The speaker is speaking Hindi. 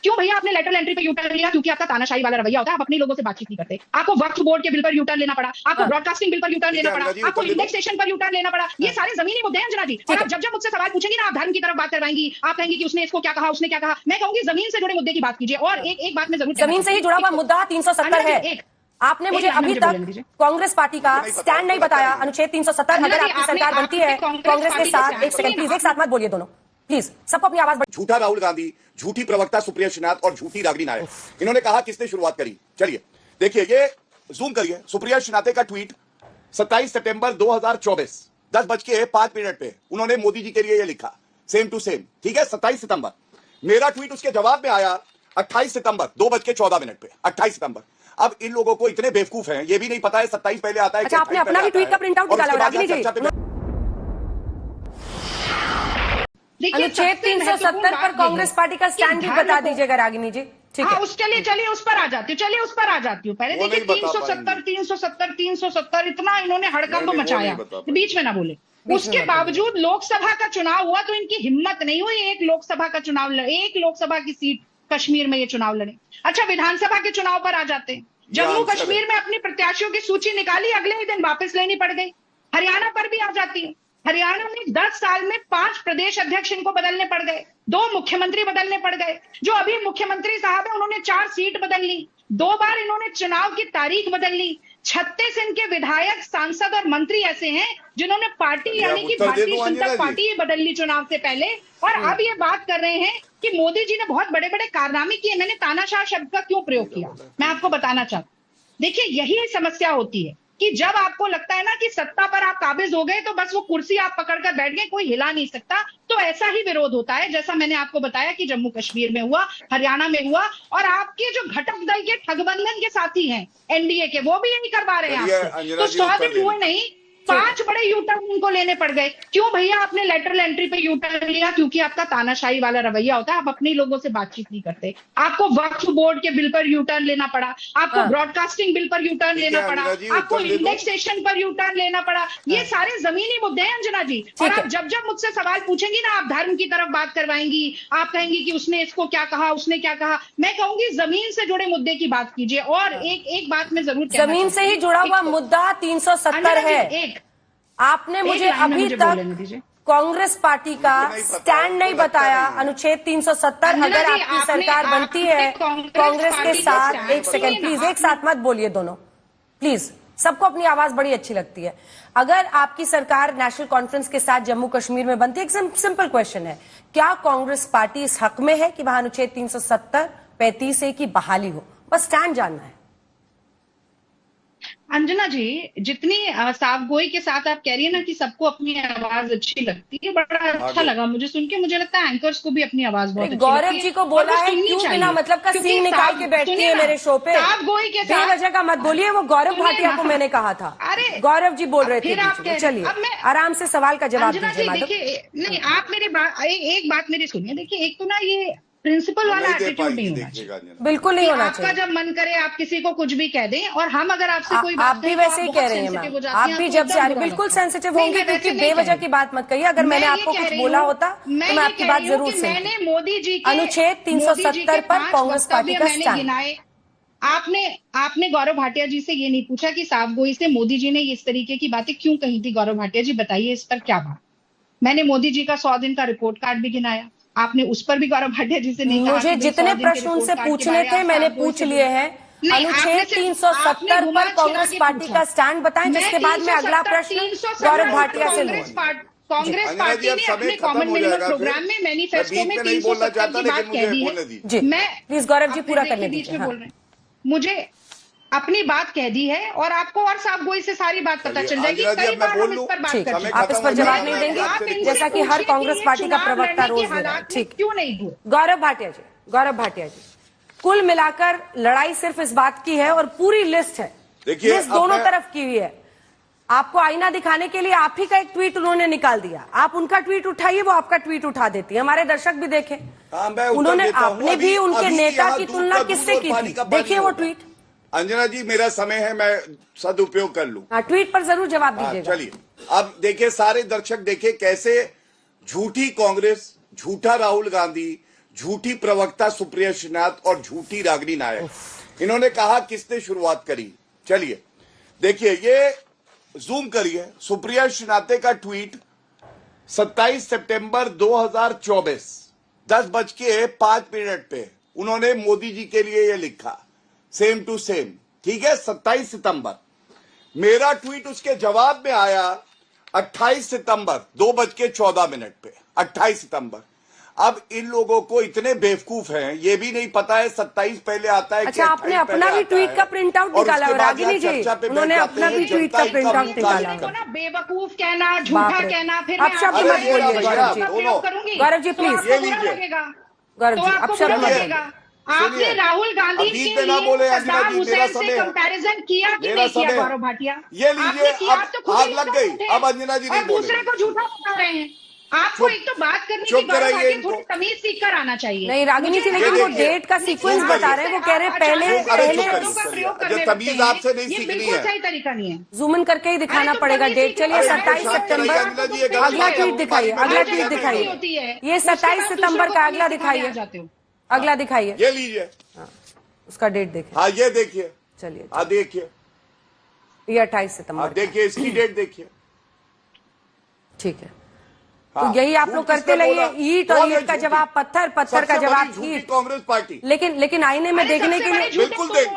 क्यों भैया आपने लेटरल एंट्री पे यूटर्न लिया? क्योंकि आपका तानाशाही वाला रवैया होता है, आप अपने लोगों से बातचीत नहीं करते। आपको वक्फ बोर्ड के बिल पर यूटर्न लेना पड़ा, आपको ब्रॉडकास्टिंग बिल पर यूटर्न लेना पड़ा, आपको इंडेक्सेशन पर यूटर्न लेना पड़ा। ये सारे जमीनी मुद्दे हैं अंजना जी। और आप जब जब मुझसे सवाल पूछेंगी ना, आप धर्म की तरफ बात करवाएंगी, आप कहेंगी कि उसने इसको क्या कहा, उसने क्या कहा। मैं कहूंगी जमीन से जुड़े मुद्दे की बात कीजिए। और एक बात मैं जरूर, जमीन से ही जुड़ा हुआ मुद्दा 370 है। आपने मुझे अभी तक कांग्रेस पार्टी का स्टैंड नहीं बताया अनुच्छेद 370। अगर आपकी सरकार बनती है कांग्रेस के साथ, एक सेकंड प्लीज, एक साथ मत बोलिए दोनों प्लीज, सबको अपनी आवाज। झूठा राहुल गांधी, झूठी प्रवक्ता सुप्रिया श्रीनाथ और झूठी रागिनी नायक, इन्होंने कहा किसने शुरुआत करी। चलिए देखिए, ये जूम करिए, सुप्रिया श्रीनाथ का ट्वीट 27 सितंबर 2024 10:05 पे उन्होंने मोदी जी के लिए ये लिखा, सेम टू सेम, ठीक है, 27 सितंबर। मेरा ट्वीट उसके जवाब में आया 28 सितंबर 2:14 पे, 28 सितंबर। अब इन लोगों को इतने बेवकूफ हैं, ये भी नहीं पता है 27 पहले आता है। अच्छा, आपने अपना भी ट्वीट का प्रिंट आउट निकाला? अनुच्छेद 370 पर कांग्रेस पार्टी का स्टैंड भी बता दीजिएगा रागिनी जी। ठीक है, उसके लिए चलिए उस पर आ जाती हूँ, चलिए उस पर आ जाती हूँ। पहले देखिए 370 इतना इन्होंने हड़कंप मचाया, बीच में ना बोले। उसके बावजूद लोकसभा का चुनाव हुआ तो इनकी हिम्मत नहीं हुई एक लोकसभा का चुनाव लड़े, एक लोकसभा की सीट कश्मीर में ये चुनाव लड़े। अच्छा, विधानसभा के चुनाव पर आ जाते हैं। जम्मू कश्मीर में अपनी प्रत्याशियों की सूची निकाली, अगले ही दिन वापस लेनी पड़ गई। हरियाणा पर भी आ जाती है। हरियाणा में 10 साल में 5 प्रदेश अध्यक्ष इनको बदलने पड़ गए, 2 मुख्यमंत्री बदलने पड़ गए। जो अभी मुख्यमंत्री साहब है उन्होंने 4 सीट बदल ली, 2 बार इन्होंने चुनाव की तारीख बदल ली। 36 इनके विधायक, सांसद और मंत्री ऐसे हैं जिन्होंने पार्टी यानी कि भारतीय जनता पार्टी ही बदल ली चुनाव से पहले। और अब ये बात कर रहे हैं कि मोदी जी ने बहुत बड़े बड़े कारनामे किए। मैंने तानाशाह शब्द का क्यों प्रयोग किया, मैं आपको बताना चाहता हूं। देखिए, यही समस्या होती है कि जब आपको लगता है ना कि सत्ता पर आप काबिज हो गए तो बस वो कुर्सी आप पकड़कर बैठ गए, कोई हिला नहीं सकता, तो ऐसा ही विरोध होता है जैसा मैंने आपको बताया कि जम्मू कश्मीर में हुआ, हरियाणा में हुआ। और आपके जो घटक दल के ठगबंधन के साथी हैं एनडीए के, वो भी यही करवा रहे हैं आपसे। तो 100 दिन हुए नहीं, 5 बड़े यूटर्न उनको लेने पड़ गए। क्यों भैया आपने लेटरल एंट्री पे यूटर्न लिया? क्योंकि आपका तानाशाही वाला रवैया होता है, आप अपने लोगों से बातचीत नहीं करते। आपको वक्फ बोर्ड के बिल पर यूटर्न लेना पड़ा, आपको ब्रॉडकास्टिंग बिल पर यूटर्न लेना पड़ा, आपको इंडेक्सेशन पर यूटर्न लेना पड़ा। ये सारे जमीनी मुद्दे हैं अंजना जी। और आप जब जब मुझसे सवाल पूछेंगी ना, आप धर्म की तरफ बात करवाएंगी, आप कहेंगी कि उसने इसको क्या कहा, उसने क्या कहा। मैं कहूंगी जमीन से जुड़े मुद्दे की बात कीजिए। और एक बात मैं जरूर, जमीन से ही जुड़ा हुआ मुद्दा 370 है। आपने मुझे अभी तक कांग्रेस पार्टी का स्टैंड नहीं बताया अनुच्छेद 370। अगर आपकी सरकार बनती है कांग्रेस के साथ, एक सेकंड प्लीज, एक साथ मत बोलिए दोनों प्लीज, सबको अपनी आवाज बड़ी अच्छी लगती है। अगर आपकी सरकार नेशनल कॉन्फ्रेंस के साथ जम्मू कश्मीर में बनती है, एक सिंपल क्वेश्चन है, क्या कांग्रेस पार्टी इस हक में है कि वहां अनुच्छेद 370 35 की बहाली हो? बस स्टैंड जानना है। अंजना जी, जितनी साफ गोई के साथ आप कह रही है ना कि सबको अपनी आवाज अच्छी लगती है, बड़ा अच्छा लगा मुझे सुन के। मुझे लगता है एंकर्स को भी अपनी आवाज बहुत अच्छी लगती है। गौरव जी को बोला है क्यों बिना मतलब का सीन निकाल के बैठती है मेरे शो पे? साफ गोई के साथ बेवजह का मत बोलिए, वो गौरव भाटिया को मैंने कहा था। अरे गौरव जी बोल रहे थे। चलिए आराम से सवाल का जवाब दीजिए। नहीं, आप मेरी बात, एक बात मेरी सुनिए। देखिए, एक तो ना ये प्रिंसिपल वाला एटीट्यूड नहीं होना चाहिए, बिल्कुल नहीं होना चाहिए। आपका जब मन करे आप किसी को कुछ भी कह दें, और हम अगर आपसे कोई आप भी वैसे ही कह रहे हैं मैम, आप भी जब से बिल्कुल सेंसिटिव होंगे, क्योंकि बेवजह की बात मत कहिए। अगर मैंने आपको कुछ बोला होता तो मैं आपकी बात जरूर सुनती। मैंने मोदी जी अनुच्छेद 370 पर कांग्रेस पार्टी का स्टैंड। आपने गौरव भाटिया जी से ये नहीं पूछा कि साफ गोई से मोदी जी ने इस तरीके की बातें क्यों कही थी? गौरव भाटिया जी बताइए इस पर क्या बात। मैंने मोदी जी का 100 दिन का रिपोर्ट कार्ड भी गिनाया, आपने उस पर भी गौरव भाटिया जी से नहीं कहा। मुझे जितने प्रश्न उनसे पूछने थे मैंने पूछ लिए हैं। अनुच्छेद 370 पर कांग्रेस पार्टी का स्टैंड बताएं, जिसके बाद में अगला प्रश्न गौरव भाटिया से लूं। कांग्रेस पार्टी ने अपने कॉमन मिनिमम प्रोग्राम में, मैनिफेस्टो में 370 की बात कह दी है। जी, मैं प्लीज गौरव जी पूरा करने दीजिए। बोल रहे हैं, मुझे अपनी बात कह दी है और आपको और साफ गोई से सारी बात पता चल जाएगी। कई बार हम इस पर बात कर चुके हैं। आप इस पर जवाब नहीं देंगे, जैसा कि हर कांग्रेस पार्टी का प्रवक्ता रोज दे रहा है। ठीक, क्यों नहीं दूर? गौरव भाटिया जी, कुल मिलाकर लड़ाई सिर्फ इस बात की है और पूरी लिस्ट है, लिस्ट दोनों तरफ की हुई है। आपको आईना दिखाने के लिए आप ही का एक ट्वीट उन्होंने निकाल दिया, आप उनका ट्वीट उठाइए, वो आपका ट्वीट उठा देती है। हमारे दर्शक भी देखें, उन्होंने, आपने भी उनके नेता की तुलना किससे की थी? देखिए वो ट्वीट। अंजना जी, मेरा समय है, मैं सदुपयोग कर लूं। ट्वीट पर जरूर जवाब दीजिएगा। चलिए, अब देखिए सारे दर्शक देखे कैसे झूठी कांग्रेस, झूठा राहुल गांधी, झूठी प्रवक्ता सुप्रिया श्रीनाथ और झूठी रागिनी नायक। इन्होंने कहा किसने शुरुआत करी, चलिए देखिए, ये जूम करिए, सुप्रिया श्रीनाथ का ट्वीट 27 सितंबर 2024 10:05 पे उन्होंने मोदी जी के लिए ये लिखा, सेम टू सेम, ठीक है, 27 सितंबर। मेरा ट्वीट उसके जवाब में आया 28 सितंबर 2:14 पे, 28 सितंबर। अब इन लोगों को इतने बेवकूफ हैं, ये भी नहीं पता है 27 पहले आता है। अच्छा, आपने अपना भी ट्वीट का प्रिंट आउट निकाला, रागिनी जी उन्होंने अपना भी ट्वीट का प्रिंट आउट निकाला। बेवकूफ कहना, झूठा कहना, फिर अब शब्द मत बोलिए गौरव जी, गौरव जी प्लीज, गौरव जी अब शब्द मत बोलिए। आपने राहुल गांधी के लिए सद्दाम हुसैन से कंपैरिजन किया कि नहीं किया गौरव भाटिया? ये लीजिए, अब आग लग गई, अब अंजना जी नहीं बोले, दूसरे को झूठा बता रहे हैं। आपको एक तो बात करने की थोड़ी तमीज सीख कर आना चाहिए। नहीं रागिनी जी, लेकिन वो डेट का सीक्वेंस बता रहे हैं, वो कह रहे हैं पहले तमीज आपसे नहीं सीखनी है, सही तरीका नहीं है, जूम इन करके ही दिखाना पड़ेगा डेट। चलिए 27 सितंबर, अगला ट्वीट दिखाइए, अगला ट्वीट दिखाइए, ये 27 सितंबर का अगला दिखाइए, अगला दिखाइए, ये लीजिए, उसका डेट देखिए। हाँ ये देखिए, चलिए हाँ देखिए, ये 28 सितंबर, देखिए इसकी डेट देखिए, ठीक है। तो यही आप लोग करते रहिए, ईंट और ईंट का जवाब पत्थर, पत्थर का जवाब ईंट। कांग्रेस पार्टी, लेकिन आईने में देखने के लिए बिल्कुल देख